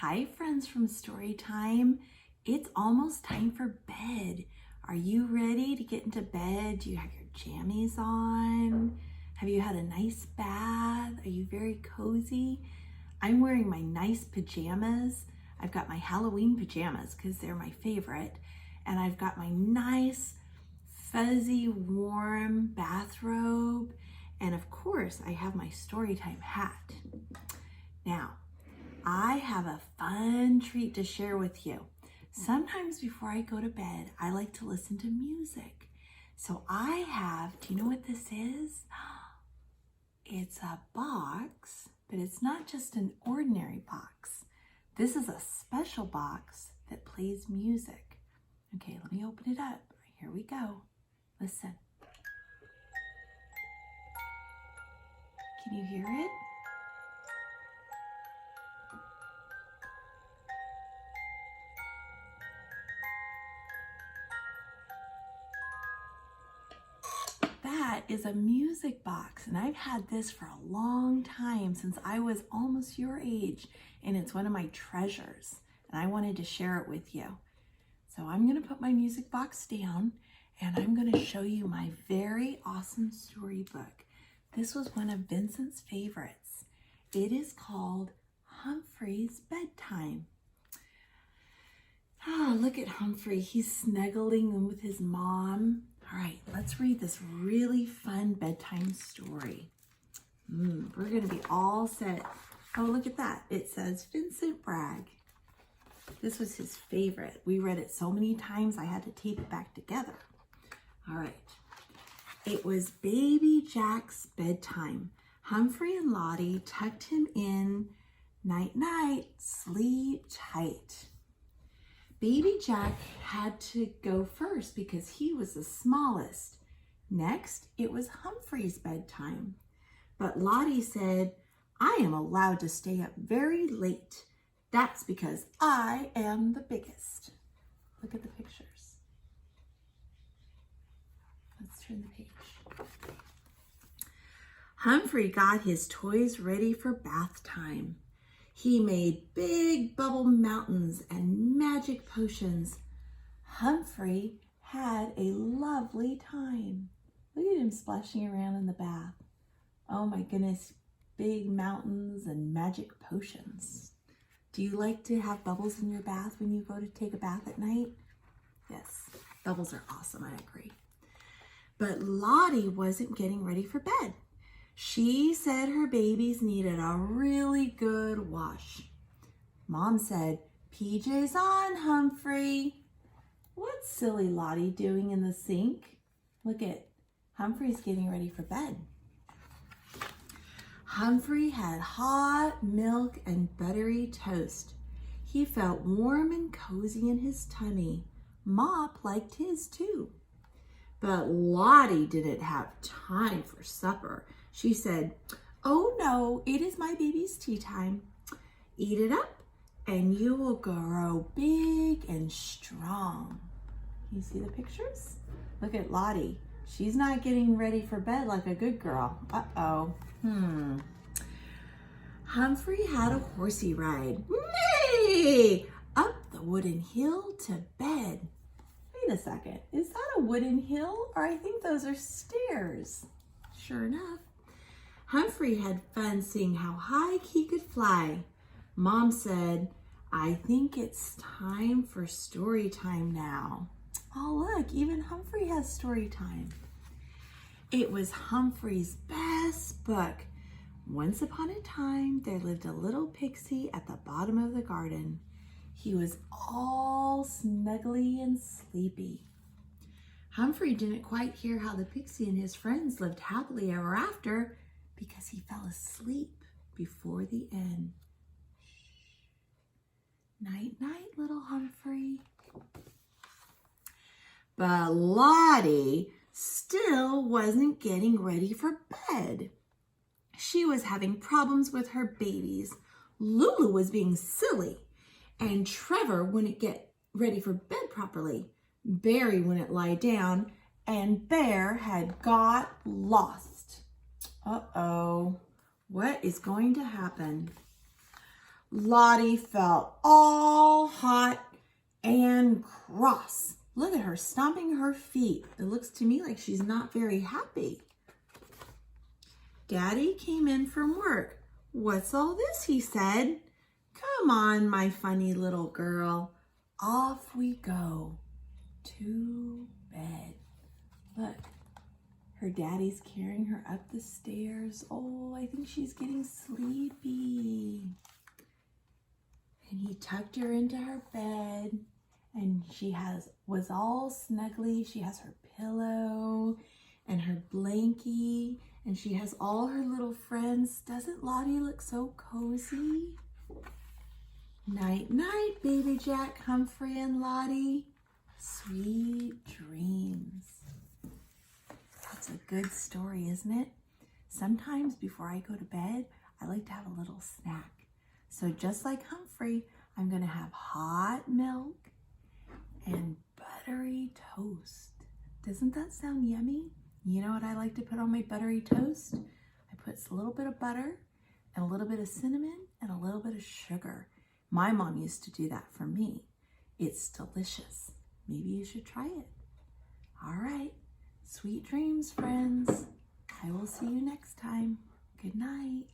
Hi friends from Storytime. It's almost time for bed. Are you ready to get into bed? Do you have your jammies on? Have you had a nice bath? Are you very cozy? I'm wearing my nice pajamas. I've got my Halloween pajamas because they're my favorite. And I've got my nice fuzzy warm bathrobe. And of course I have my Storytime hat. Now, I have a fun treat to share with you. Sometimes before I go to bed, I like to listen to music. So I have, do you know what this is? It's a box, but it's not just an ordinary box. This is a special box that plays music. Okay, let me open it up. Here we go. Listen. Can you hear it? That is a music box, and I've had this for a long time, since I was almost your age, and it's one of my treasures, and I wanted to share it with you. So I'm going to put my music box down, and I'm going to show you my very awesome storybook. This was one of Vincent's favorites. It is called Humphrey's Bedtime. Look at Humphrey. He's snuggling with his mom. All right, let's read this really fun bedtime story. We're going to be all set. Oh, look at that. It says Vincent Bragg. This was his favorite. We read it so many times I had to tape it back together. All right. It was Baby Jack's bedtime. Humphrey and Lottie tucked him in. Night, night, sleep tight. Baby Jack had to go first because he was the smallest. Next, it was Humphrey's bedtime. But Lottie said, I am allowed to stay up very late. That's because I am the biggest. Look at the pictures. Let's turn the page. Humphrey got his toys ready for bath time. He made big bubble mountains and magic potions. Humphrey had a lovely time. Look at him splashing around in the bath. Oh my goodness, big mountains and magic potions. Do you like to have bubbles in your bath when you go to take a bath at night? Yes, bubbles are awesome, I agree. But Lottie wasn't getting ready for bed. She said her babies needed a really good wash. Mom said, PJs on, Humphrey. What's silly Lottie doing in the sink? Look at Humphrey's getting ready for bed. Humphrey had hot milk and buttery toast. He felt warm and cozy in his tummy. Mop liked his too. But Lottie didn't have time for supper. She said, oh no, it is my baby's tea time. Eat it up and you will grow big and strong. Can you see the pictures? Look at Lottie. She's not getting ready for bed like a good girl. Uh-oh. Humphrey had a horsey ride. Nay! Up the wooden hill to bed. Wait a second. Is that a wooden hill? Or I think those are stairs. Sure enough. Humphrey had fun seeing how high he could fly. Mom said, I think it's time for story time now. Oh, look, even Humphrey has story time. It was Humphrey's best book. Once upon a time, there lived a little pixie at the bottom of the garden. He was all snuggly and sleepy. Humphrey didn't quite hear how the pixie and his friends lived happily ever after because he fell asleep before the end. Night, night, little Humphrey. But Lottie still wasn't getting ready for bed. She was having problems with her babies. Lulu was being silly, and Trevor wouldn't get ready for bed properly. Barry wouldn't lie down, and Bear had got lost. Uh-oh, what is going to happen? Lottie felt all hot and cross. Look at her stomping her feet. It looks to me like she's not very happy. Daddy came in from work. What's all this? He said. Come on, my funny little girl. Off we go to bed. Look, her daddy's carrying her up the stairs. Oh, I think she's getting sleepy. And he tucked her into her bed, and she was all snuggly. She has her pillow and her blankie, and she has all her little friends. Doesn't Lottie look so cozy? Night, night, baby Jack, Humphrey, and Lottie. Sweet dreams. That's a good story, isn't it? Sometimes before I go to bed, I like to have a little snack. So just like Humphrey, I'm going to have hot milk and buttery toast. Doesn't that sound yummy? You know what I like to put on my buttery toast? I put a little bit of butter and a little bit of cinnamon and a little bit of sugar. My mom used to do that for me. It's delicious. Maybe you should try it. All right. Sweet dreams, friends. I will see you next time. Good night.